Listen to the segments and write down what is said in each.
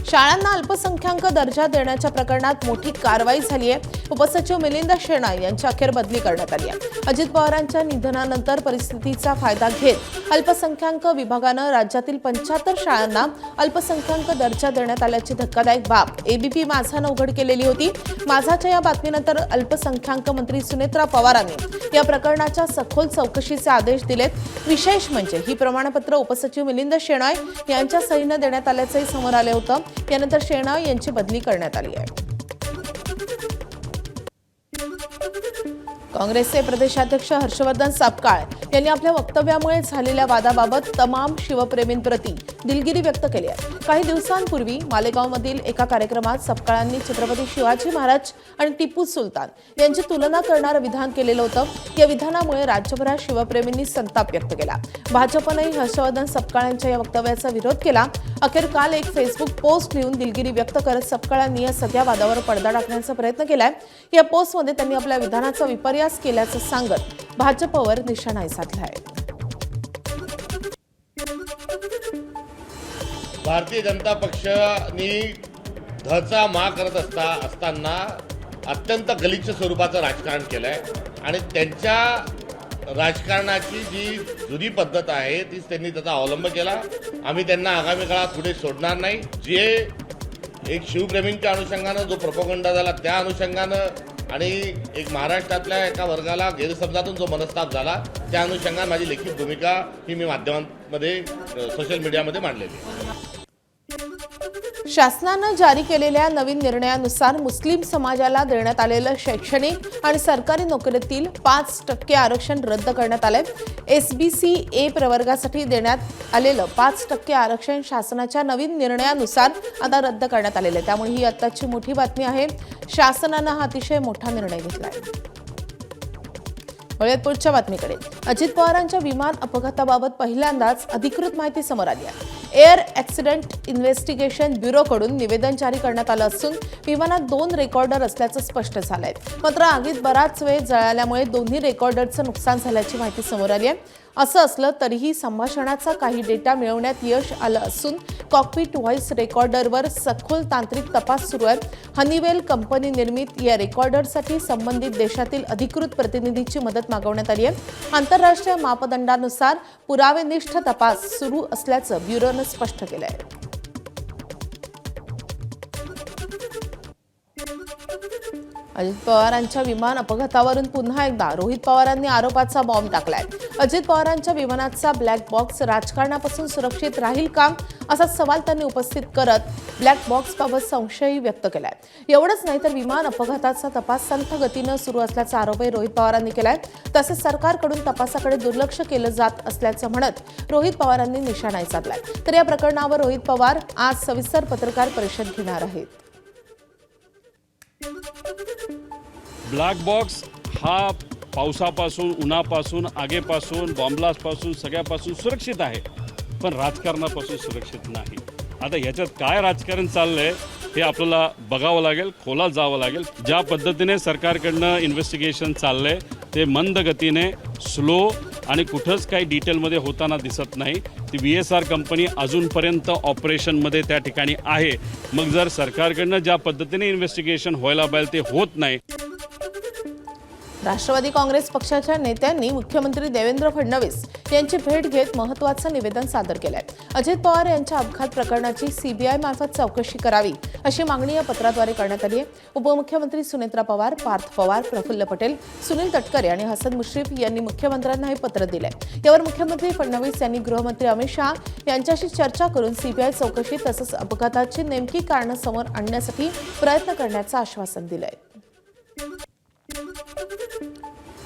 शाळांना अल्पसंख्याक दर्जा देण्याच्या प्रकरणात मोठी कारवाई झाली आहे। उपसचिव मिलिंद शेणाय यांची अखेर बदली करण्यात आली आहे। अजित पवारांच्या निधनानंतर परिस्थितीचा फायदा घेत अल्पसंख्याक विभागानं राज्यातील 75 शाळांना अल्पसंख्याक दर्जा देण्यात आल्याची धक्कादायक बाब एबीपी माझानं उघड केलेली होती। माझाच्या या बातमीनंतर अल्पसंख्याक मंत्री सुनेत्रा पवारांनी या प्रकरणाच्या सखोल चौकशीचे आदेश दिलेत। विशेष म्हणजे ही प्रमाणपत्र उपसचिव मिलिंद शेणाय यांच्या सहीनं देण्यात आल्याचंही समोर आले होतं। यानंतर शेणाय यांची बदली करण्यात आली आहे। काँग्रेसचे प्रदेशाध्यक्ष हर्षवर्धन सपकाळ यांनी आपल्या वक्तव्यामुळे झालेल्या वादाबाबत तमाम शिवप्रेमींप्रती दिलगिरी व्यक्त केली आहे। काही दिवसांपूर्वी मालेगावमधील एका कार्यक्रमात सपकाळांनी छत्रपती शिवाजी महाराज आणि टिपू सुलतान यांची तुलना करणारं विधान केलेलं होतं। या विधानामुळे राज्यभरात शिवप्रेमींनी संताप व्यक्त केला। भाजपनेही हर्षवर्धन सपकाळ यांच्या या वक्तव्याचा विरोध केला। अखेर काल एक फेसबुक पोस्ट लिहून दिलगिरी व्यक्त करत सपकाळांनी या सगळ्या वादावर पडदा टाकण्याचा प्रयत्न केलाय। या पोस्टमध्ये त्यांनी आपल्या विधानाचा विपर्यास केल्याचं सांगत भाजपवर निशाणा साधलाय। भारतीय जनता पक्षाने धचा मा करत असताना अत्यंत गलिच्छ स्वरूपाचं राजकारण केलंय आणि त्यांच्या राजकारणाची जी जुनी पद्धत आहे तीच त्यांनी त्याचा अवलंब केला। आम्ही त्यांना आगामी काळात पुढे सोडणार नाही। जे एक शिवप्रेमींच्या अनुषंगानं जो प्रोपगंडा झाला त्या अनुषंगानं आणि एक महाराष्ट्रातल्या एका वर्गाला गैरसमजातून जो मनस्ताप झाला त्या अनुषंगाने माझी लिखित भूमिका ही मी माध्यमांमध्ये सोशल मीडियामध्ये मांडलेली आहे। शासनानं जारी केलेल्या नवीन निर्णयानुसार मुस्लिम समाजाला देण्यात आलेलं शैक्षणिक आणि सरकारी नोकरीतील 5% आरक्षण रद्द करण्यात आलंय। SBC-A प्रवर्गासाठी देण्यात आलेलं 5% आरक्षण शासनाच्या नवीन निर्णयानुसार आता रद्द करण्यात आलेलं आहे। त्यामुळे ही आत्ताची मोठी बातमी आहे। शासनानं हा अतिशय मोठा निर्णय घेतलाय। वळूयात पुढच्या बातमीकडे। अजित पवारांच्या विमान अपघाताबाबत पहिल्यांदाच अधिकृत माहिती समोर आली आहे। एअर ॲक्सिडेंट इन्व्हेस्टिगेशन ब्युरोकडून निवेदन जारी करण्यात आलं असून विमानात 2 रेकॉर्डर असल्याचं स्पष्ट झालंय। मात्र आगीत बराच वेळ जळाल्यामुळे दोन्ही रेकॉर्डरचं नुकसान झाल्याची माहिती समोर आली आहे। असं असलं तरीही संभाषणाचा काही डेटा मिळवण्यात यश आलं असून कॉकपिट व्हॉइस रेकॉर्डरवर सखोल तांत्रिक तपास सुरू आहे। हनीवेल कंपनी निर्मित या रेकॉर्डरसाठी संबंधित देशातील अधिकृत प्रतिनिधीची मदत मागवण्यात आली आहे। आंतरराष्ट्रीय मापदंडानुसार पुरावेनिष्ठ तपास सुरू असल्याचं ब्युरोनं स्पष्ट केलं आहे। अजित पवारांच्या विमान अपघातावरून पुन्हा एकदा रोहित पवारांनी आरोपाचा बॉम्ब टाकलाय। अजित पवारांच्या विमानाचा ब्लॅक बॉक्स राजकारणापासून सुरक्षित राहील का असा सवाल त्यांनी उपस्थित करत ब्लॅक बॉक्सबाबत संशय व्यक्त केलाय। एवढंच नाही तर विमान अपघाताचा तपास संथ गतीनं सुरू असल्याचा आरोपही रोहित पवारांनी केलाय। तसेच सरकारकडून तपासाकडे दुर्लक्ष केलं जात असल्याचं म्हणत रोहित पवारांनी निशाणा साधलाय। तर या प्रकरणावर रोहित पवार आज सविस्तर पत्रकार परिषद घेणार आहेत। ब्लॅक बॉक्स हा पावसापासून, उन्हापासून, आगीपासून, बॉम्बलास्टपासून सगळ्यापासून सुरक्षित आहे, पण राजकारणापासून सुरक्षित नाही। आता ह्याच्यात काय राजकारण चाललंय हे आपल्याला बघावं लागेल, खोलात जावं लागेल। ज्या पद्धतीने सरकारकडनं इन्व्हेस्टिगेशन चाललंय ते मंद गतीने, स्लो आणि कुठंच काही डिटेलमध्ये होताना दिसत नाही। ती VSR कंपनी अजूनपर्यंत ऑपरेशनमध्ये त्या ठिकाणी आहे। मग जर सरकारकडनं ज्या पद्धतीने इन्व्हेस्टिगेशन व्हायला पाहिजे ते होत नाही। राष्ट्रवादी काँग्रेस पक्षाच्या नेत्यांनी मुख्यमंत्री देवेंद्र फडणवीस यांची भेट घेत महत्त्वाचं निवेदन सादर केलंय। अजित पवार यांच्या अपघात प्रकरणाची CBI मार्फत चौकशी करावी अशी मागणी या पत्राद्वारे करण्यात आली आहे। उपमुख्यमंत्री सुनेत्रा पवार, पार्थ पवार, प्रफुल्ल पटेल, सुनील तटकरे आणि हसन मुश्रीफ यांनी मुख्यमंत्र्यांना हे पत्र दिलंय। यावर मुख्यमंत्री फडणवीस यांनी गृहमंत्री अमित शहा यांच्याशी चर्चा करून CBI चौकशी तसंच अपघाताची नेमकी कारणं समोर आणण्यासाठी प्रयत्न करण्याचं आश्वासन दिलंय।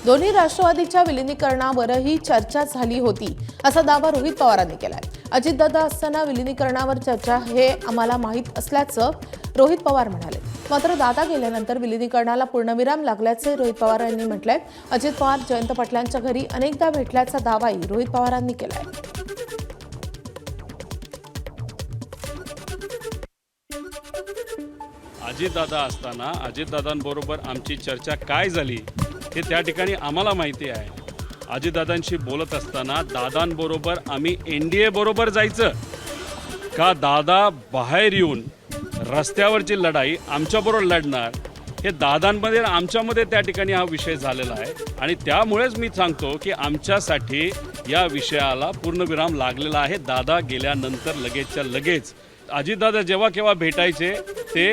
दोन्ही राष्ट्रवादीच्या विलीनीकरणावरही चर्चा झाली होती असा दावा रोहित पवारांनी केलाय। अजितदादा असताना विलीनीकरणावर चर्चा हे आम्हाला माहीत असल्याचं रोहित पवार म्हणाले। मात्र दादा गेल्यानंतर विलीनीकरणाला पूर्णविराम लागल्याचे रोहित पवार यांनी म्हटलंय। अजित पवार जयंत पाटलांच्या घरी अनेकदा भेटल्याचा दावाही रोहित पवारांनी केलाय। अजितदादा असताना अजितदादांबरोबर आमची चर्चा काय झाली हे त्या ठिकाणी आम्हाला माहिती आहे। अजितदादांशी बोलत असताना दादांबरोबर आम्ही NDA बरोबर जायचं का दादा बाहेर येऊन रस्त्यावरची लढाई आमच्याबरोबर लढणार हे दादांमध्ये आणि आमच्यामध्ये त्या ठिकाणी हा विषय झालेला आहे आणि त्यामुळेच मी सांगतो की आमच्यासाठी या विषयाला पूर्णविराम लागलेला आहे. दादा गेल्यानंतर लगेचच्या लगेच अजितदादा जेव्हा केव्हा भेटायचे ते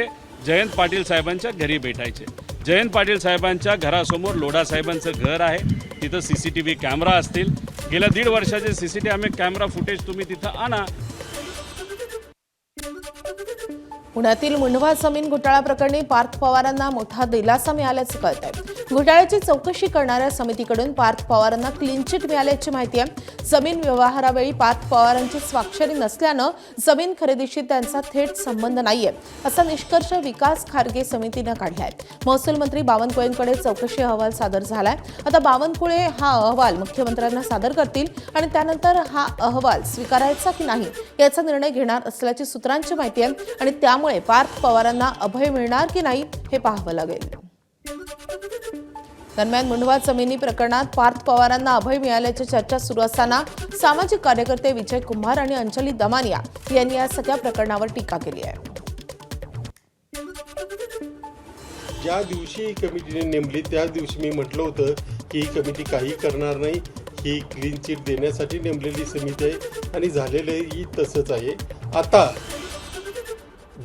जयंत पाटील साहेबांच्या घरी भेटायचे. जयंत पाटील साहेबांच्या घरासमोर लोढा साहेबांचं घर आहे. तिथं CCTV कॅमेरा असतील. गेल्या 1.5 वर्षाचे CCTV कॅमेरा फुटेज तुम्ही तिथं आणा. पुण्यातील मुंढवा जमीन घोटाळा प्रकरणी पार्थ पवारांना मोठा दिलासा मिळाल्याचं कळत आहे. घोटाळ्याची चौकशी करणाऱ्या समितीकडून पार्थ पवारांना क्लीन चिट मिळाल्याची माहिती आहे. जमीन व्यवहारावेळी पार्थ पवारांची स्वाक्षरी नसल्यानं जमीन खरेदीशी त्यांचा थेट संबंध नाहीये असा निष्कर्ष विकास खारगे समितीनं काढला आहे. महसूल मंत्री बावनकुळेंकडे चौकशी अहवाल सादर झालाय. आता बावनकुळे हा अहवाल मुख्यमंत्र्यांना सादर करतील आणि त्यानंतर हा अहवाल स्वीकारायचा की नाही याचा निर्णय घेणार असल्याची सूत्रांची माहिती आहे आणि त्यामुळे पार्थ पवारांना अभय मिळणार की नाही हे पाहावं लागेल. दरम्यान मुंढवा जमिनी प्रकरणात पार्थ पवारांना अभय मिळाल्याची चर्चा सुरू असताना सामाजिक कार्यकर्ते विजय कुंभार आणि अंजली दमानिया यांनी या सगळ्या प्रकरणावर टीका केली आहे. ज्या दिवशी ही कमिटीने नेमली त्याच दिवशी मी म्हटलं होतं की ही कमिटी काही करणार नाही, ही क्लीन चिट देण्यासाठी नेमलेली समिती आहे आणि झालेलंही तसंच आहे. आता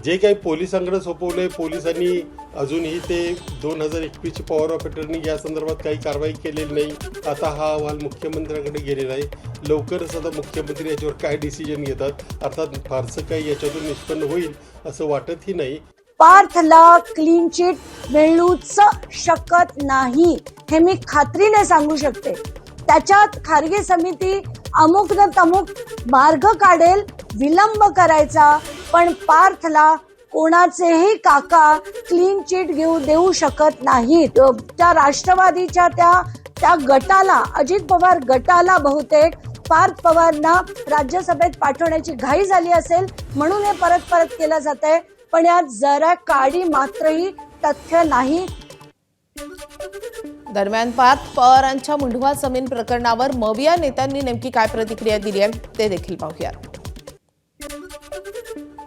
जे काही पोलिसांकडे सोपवलं आहे, पोलिसांनी अजूनही ते 2021ची पॉवर ऑफ अटर्नी या संदर्भात काही कारवाई केलेली नाही. आता हा अहवाल मुख्यमंत्र्यांकडे गेलेला आहे. लवकरच आता मुख्यमंत्री याच्यावर काय डिसिजन घेतात, अर्थात फारसं काही याच्यातून निष्पन्न होईल असं वाटतही नाही. पार्थला क्लीन चिट मिळूच शकत नाही हे मी खात्रीने सांगू शकते. त्याच्यात खारगे समिती अमुक न तमुक मार्ग काढेल विलंब करायचा, पण पार्थला कोणाचेही काका क्लीन चिट देऊ शकत नाहीत. त्या राष्ट्रवादीच्या त्या गटाला, अजित पवार गटाला बहुतेक पार्थ पवारना राज्यसभेत पाठवण्याची घाई झाली असेल म्हणून हे परत केलं जात आहे. पण यात जरा काडी मात्रही तथ्य नाही. दरम्यान पार्थ पवारांच्या मुंढवा जमीन प्रकरणावर मविया नेत्यांनी नेमकी काय प्रतिक्रिया दिली आहे ते देखील पाहूया.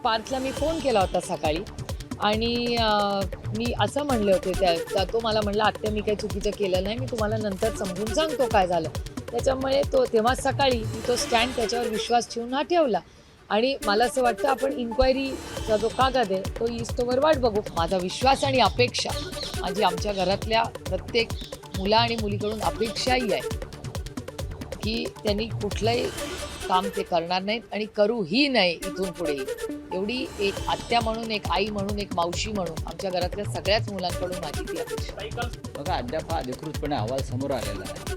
पार्थला मी फोन केला होता सकाळी आणि मी असं म्हणले होते तो मला म्हणला आत्या मी काही चुकीचं केलं नाही, मी तुम्हाला नंतर समजून सांगतो काय झालं. त्याच्यामुळे तेव्हा सकाळी मी तो स्टँड त्याच्यावर विश्वास ठेवून हा ठेवला आणि मला असं वाटतं आपण इन्क्वायरीचा जो कागद आहे तो इस्तोवर वाट बघू. माझा विश्वास आणि अपेक्षा, माझी आमच्या घरातल्या प्रत्येक मुला आणि मुलीकडून अपेक्षाही आहे की त्यांनी कुठलंही काम ते करणार नाहीत आणि करूही नाही इथून पुढे. एवढी एक आत्या म्हणून, एक आई म्हणून, एक मावशी म्हणून आमच्या घरातल्या सगळ्याच मुलांकडून माझी ती अपेक्षा. बघा, अद्याप हा अधिकृतपणे अहवाल समोर आलेला आहे.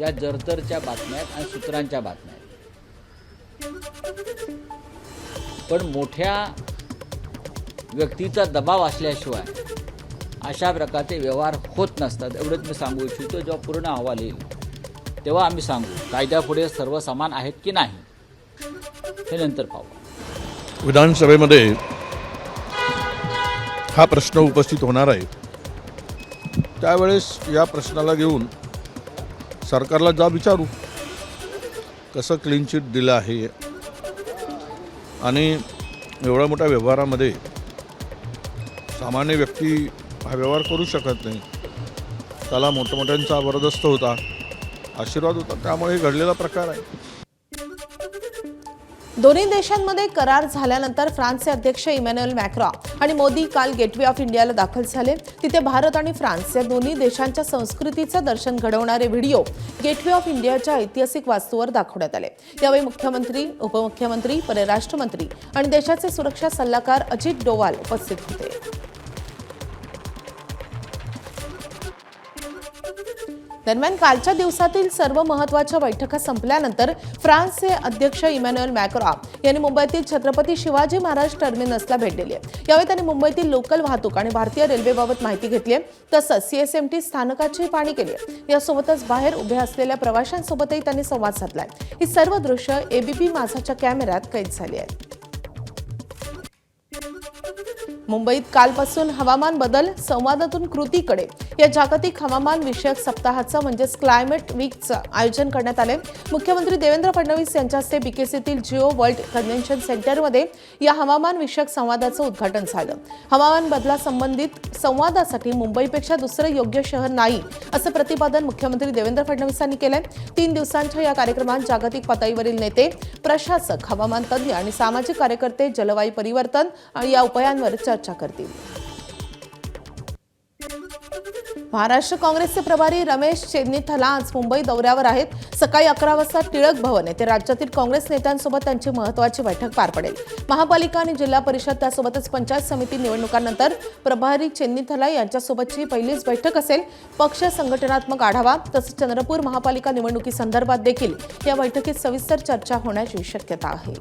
या जरतरच्या बातम्या आहेत आणि सूत्रांच्या बातम्या आहेत. पण मोठ्या व्यक्तीचा दबाव असल्याशिवाय अशा प्रकारचे व्यवहार होत नसतात. एवढंच मी सांगू इच्छितो. जेव्हा पूर्ण अहवाल येईल तेव्हा आम्ही सांगू कायद्यापुढे सर्व समान आहेत की नाही हे नंतर पाहू. विधानसभेमध्ये हा प्रश्न उपस्थित होणार आहे. त्यावेळेस या प्रश्नाला घेऊन सरकारला जा विचारू कसं क्लीन चिट दिलं आहे आणि एवढ्या मोठ्या व्यवहारामध्ये सामान्य व्यक्ती हा व्यवहार करू शकत नाही. त्याला मोठमोठ्यांचा बरदस्त होता, आशीर्वाद होता, त्यामुळे घडलेला प्रकार आहे. दोन्ही देशांमध्ये करार झाल्यानंतर फ्रान्सचे अध्यक्ष इमॅन्युएल मॅक्रॉन आणि मोदी काल गेटवे ऑफ इंडियाला दाखल झाले. तिथे भारत आणि फ्रान्स या दोन्ही देशांच्या संस्कृतीचं दर्शन घडवणारे व्हिडिओ गेटवे ऑफ इंडियाच्या ऐतिहासिक वास्तूवर दाखवण्यात आले. यावेळी मुख्यमंत्री, उपमुख्यमंत्री, परराष्ट्र मंत्री आणि देशाचे सुरक्षा सल्लागार अजित डोवाल उपस्थित होते. दरम्यान कालच्या दिवसातील सर्व महत्त्वाच्या बैठका संपल्यानंतर फ्रान्सचे अध्यक्ष इमॅन्युएल मॅक्रॉन यांनी मुंबईतील छत्रपती शिवाजी महाराज टर्मिनसला भेट दिली आहे. यावेळी त्यांनी मुंबईतील लोकल वाहतूक आणि भारतीय रेल्वेबाबत माहिती घेतली आहे. तसंच CSMT स्थानकाची पाहणी केली आहे. यासोबतच बाहेर उभे असलेल्या प्रवाशांसोबतही त्यांनी संवाद साधलाय. ही सर्व दृश्य ABP माझाच्या कॅमेऱ्यात कैद झाली आहेत. मुंबईत कालपासून हवामान बदल संवादातून कृतीकडे या जागतिक हवामान विषयक सप्ताहाचं म्हणजेच क्लायमेट वीकचं आयोजन करण्यात आले. मुख्यमंत्री देवेंद्र फडणवीस यांच्या हस्ते बीकेसीतील जिओ वर्ल्ड कन्व्हेन्शन सेंटरमध्ये या हवामान विषयक संवादाचं उद्घाटन झालं. हवामान बदलासंबंधित संवादासाठी मुंबईपेक्षा दुसरं योग्य शहर नाही असं प्रतिपादन मुख्यमंत्री देवेंद्र फडणवीसांनी केलंय. 3 दिवसांच्या या कार्यक्रमात जागतिक पातळीवरील नेते, प्रशासक, हवामान तज्ज्ञ आणि सामाजिक कार्यकर्ते जलवायू परिवर्तन आणि या उपायांवर चर्चा करतील. महाराष्ट्र काँग्रेसचे प्रभारी रमेश चेन्नीथला आज मुंबई दौऱ्यावर आहेत. सकाळी 11 वाजता टिळक भवन येथे राज्यातील काँग्रेस नेत्यांसोबत त्यांची महत्त्वाची बैठक पार पडेल. महापालिका आणि जिल्हा परिषद त्यासोबतच पंचायत समिती निवडणुकांनंतर प्रभारी चेन्नीथला यांच्यासोबतची पहिलीच बैठक असेल. पक्ष संघटनात्मक आढावा तसंच चंद्रपूर महापालिका निवडणुकीसंदर्भात देखील या बैठकीत सविस्तर चर्चा होण्याची शक्यता आहे.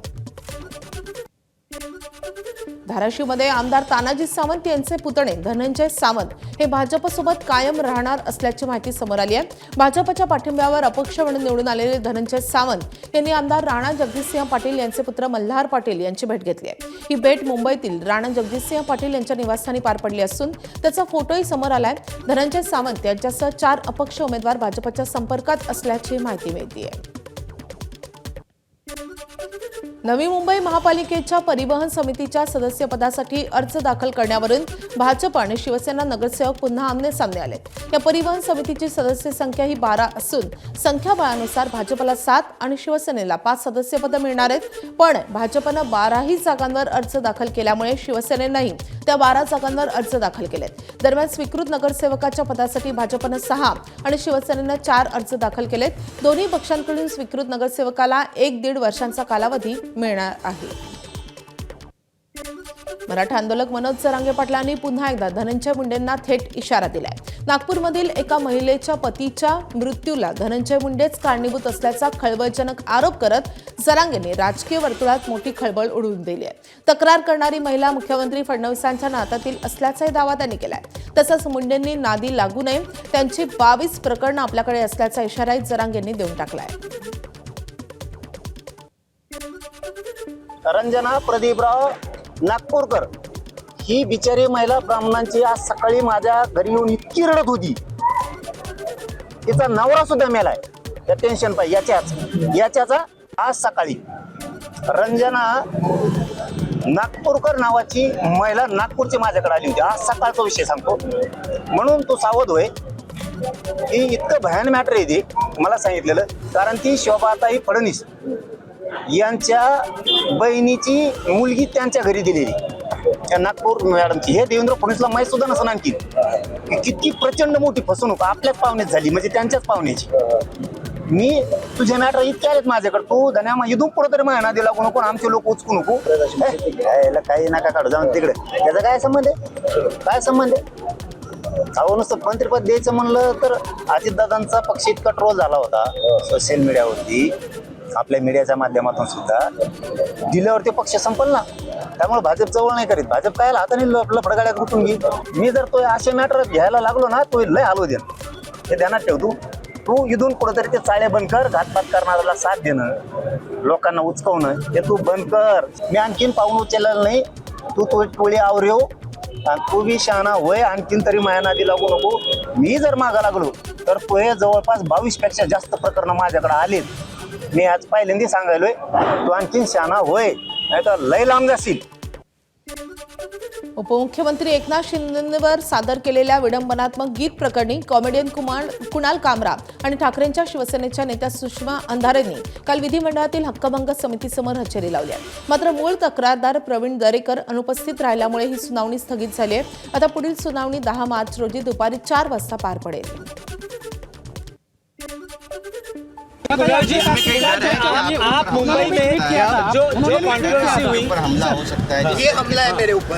धाराशिवमध्ये आमदार तानाजी सावंत यांचे पुतणे धनंजय सावंत हे भाजपसोबत कायम राहणार असल्याची माहिती समोर आली आहे. भाजपच्या पाठिंब्यावर अपक्ष म्हणून निवडून आलेले धनंजय सावंत यांनी आमदार राणा जगजितसिंह पाटील यांचे पुत्र मल्हार पाटील यांची भेट घेतली आहे. ही भेट मुंबईतील राणा जगजितसिंह पाटील यांच्या निवासस्थानी पार पडली असून त्याचा फोटोही समोर आलाय. धनंजय सावंत यांच्यासह 4 अपक्ष उमेदवार भाजपच्या संपर्कात असल्याची माहिती मिळते. नवी मुंबई महापालिकेच्या परिवहन समितीच्या सदस्यपदासाठी अर्ज दाखल करण्यावरून भाजप आणि शिवसेना नगरसेवक पुन्हा आमने-सामने आले. या परिवहन समितीची सदस्य संख्या ही 12 असून संख्याबळानुसार भाजपला 7 आणि शिवसेनेला 5 सदस्यपदं मिळणार आहेत. पण भाजपनं 12ही जागांवर अर्ज दाखल केल्यामुळे शिवसेनेनंही त्या 12 जागांवर अर्ज दाखल केलेत. दरम्यान स्वीकृत नगरसेवकाच्या पदासाठी भाजपनं 6 आणि शिवसेनेनं 4 अर्ज दाखल केलेत. दोन्ही पक्षांकडून स्वीकृत नगरसेवकाला 1-1.5 वर्षांचा कालावधी मिळणार आहे. मराठा आंदोलक मनोज जरांगे पाटलांनी पुन्हा एकदा धनंजय मुंडेंना थेट इशारा दिलाय. नागपूरमधील एका महिलेच्या पतीच्या मृत्यूला धनंजय मुंडेच कारणीभूत असल्याचा खळबळजनक आरोप करत जरांगेंनी राजकीय वर्तुळात मोठी खळबळ उडवून दिली आहे. तक्रार करणारी महिला मुख्यमंत्री फडणवीसांच्या नात्यातील असल्याचाही दावा त्यांनी केलाय. तसंच मुंडेंनी नादी लागू नये, त्यांची 22 प्रकरणं आपल्याकडे असल्याचा इशाराही जरांगेंनी देऊन टाकलाय. रंजना प्रदीपराव नागपूरकर ही बिचारी महिला ब्राह्मणांची आज सकाळी माझ्या घरी येऊन इतकी रडत होती. तिचा नवरा सुद्धा मेलाय त्या टेन्शन पाहिजे याच्याचा आज सकाळी रंजना नागपूरकर नावाची महिला नागपूरची माझ्याकडे आली होती. आज सकाळचा विषय सांगतो म्हणून तू सावध होय. ही इतकं भयान मॅटर आहे ते मला सांगितलेलं. कारण ती शोभाताई फडणवीस यांच्या बहिणीची मुलगी त्यांच्या घरी दिलेली त्या नागपूर मॅडमची. हे देवेंद्र फडणवीसला माहीत सुद्धा नसं आणखी किती प्रचंड मोठी फसवणूक आपल्याच पाहुण्यात झाली, म्हणजे त्यांच्याच पाहुण्याची. मी तुझे मॅटर इतके आलेत माझ्याकडे, तू धन्या इथून पुढे तरी महिना दिला लागू नको, आमचे लोक उचकू नको, काही नका काढू जाऊन तिकडे. त्याचा काय संबंध आहे? काय संबंध आहे? अहो नुसतं मंत्रिपद द्यायचं म्हणलं तर अजितदादांचा पक्ष इतका ट्रोल झाला होता सोशल मीडियावरती, आपल्या मीडियाच्या माध्यमातून सुद्धा. दिल्यावरती पक्ष संपल ना. त्यामुळे भाजप जवळ नाही करीत. भाजप काय हाताने लफडगाड्यात गुंतून घे. मी जर तो असे मॅटर घ्यायला लागलो ना तो लय हलवू दे. हे ध्यानात ठेव. तू इथून कुठंतरी ते चाळे बंद कर. घातपात करणाऱ्याला साथ देणं, लोकांना उचकवणं हे तू बंद कर. मी आणखीन पाहून उचललेलं नाही. तू टोळी आवरेव आणि तू बी शहाणा होय. आणखीन तरी माया नादी लागू नको. मी जर मागा लागलो तर तो हे जवळपास 22 पेक्षा जास्त प्रकरण माझ्याकडे आलेत. मी आज पहिल्यांदा सांगायलोय तू आणखीन शहाणा होय, नाही तर लय लांब जाशील. उपमुख्यमंत्री एकनाथ शिंदेंवर सादर केलेल्या विडंबनात्मक गीत प्रकरणी कॉमेडियन कुणाल कामरा आणि ठाकरेंच्या शिवसेनेच्या नेत्या सुषमा अंधारेंनी काल विधिमंडळातील हक्कभंग समितीसमोर हजेरी लावली आहे. मात्र मूळ तक्रारदार प्रवीण दरेकर अनुपस्थित राहिल्यामुळे ही सुनावणी स्थगित झाली आहे. आता पुढील सुनावणी 10 मार्च रोजी दुपारी 4 वाजता पार पडेल. आप मुंबई में जो कंट्रोवर्सी हुई पर हमला हो सकता है, ये हमला है मेरे ऊपर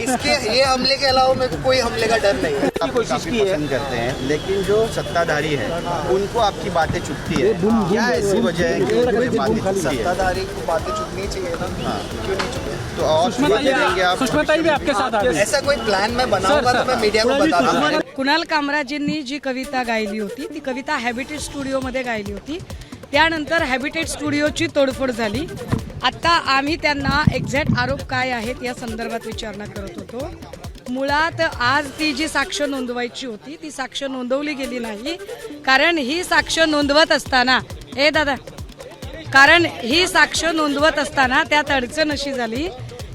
इसके ये हमले के अलावा मेरे को कोई हमले का डर नहीं है. की कोशिश की है करते हैं, लेकिन जो सत्ताधारी है उनको आपकी बातें चुभती है. क्या ऐसी वजह है कि उनको बातें चुभती है? सत्ताधारी को बातें चुभनी चाहिए ना. हाँ, क्यों नहीं चुभे? तो और सुषमा भी आपके साथ ऐसा कोई प्लान मैं बनाऊंगा तो मैं मीडिया को बता दूंगा. कुणाल कामराजींनी जी कविता गायली होती ती कविता हॅबिटेट स्टुडिओमध्ये गायली होती. त्यानंतर हॅबिटेट स्टुडिओची तोडफोड झाली. आता आम्ही त्यांना एक्झॅक्ट आरोप काय आहेत या संदर्भात विचारणा करत होतो. मुळात आज ती जी साक्ष नोंदवायची होती ती साक्ष नोंदवली गेली नाही. कारण ही साक्ष नोंदवत असताना त्यात अडचण अशी झाली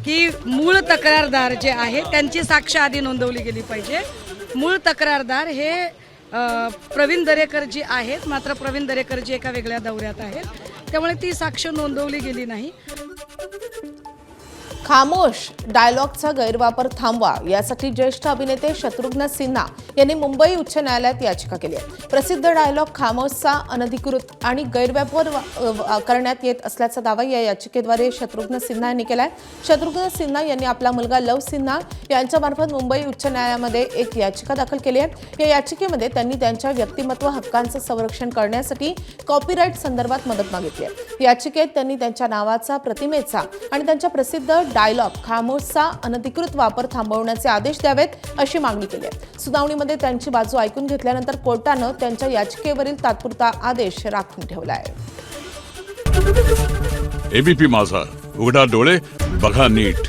की मूळ तक्रारदार जे आहे त्यांची साक्ष आधी नोंदवली गेली पाहिजे. मूळ तक्रारदार हे प्रवीण दरेकर जी आहेत, मात्र प्रवीण दरेकर जी एका वेगळ्या दौऱ्यात आहेत, त्यामुळे ती साक्ष नोंदवली गेली नाही. खामोश डायलॉगचा गैरवापर थांबवा यासाठी ज्येष्ठ अभिनेते शत्रुघ्न सिन्हा यांनी मुंबई उच्च न्यायालयात याचिका केली आहे. प्रसिद्ध डायलॉग खामोशचा अनधिकृत आणि गैरवापर करण्यात येत असल्याचा दावा या याचिकेद्वारे शत्रुघ्न सिन्हा यांनी केला आहे. शत्रुघ्न सिन्हा यांनी आपला मुलगा लव सिन्हा यांच्यामार्फत मुंबई उच्च न्यायालयामध्ये एक याचिका दाखल केली आहे. या याचिकेमध्ये त्यांनी त्यांच्या व्यक्तिमत्व हक्कांचं संरक्षण करण्यासाठी कॉपीराईट संदर्भात मदत मागितली आहे. याचिकेत त्यांनी त्यांच्या नावाचा, प्रतिमेचा आणि त्यांच्या प्रसिद्ध डायलॉग खामोशचा अनधिकृत वापर थांबवण्याचे आदेश द्यावेत अशी मागणी केली आहे. सुनावणीमध्ये त्यांची बाजू ऐकून घेतल्यानंतर कोर्टानं त्यांच्या याचिकेवरील तात्पुरता आदेश राखून ठेवला आहे. एबीपी माझा, उघडा डोळे बघा नीट.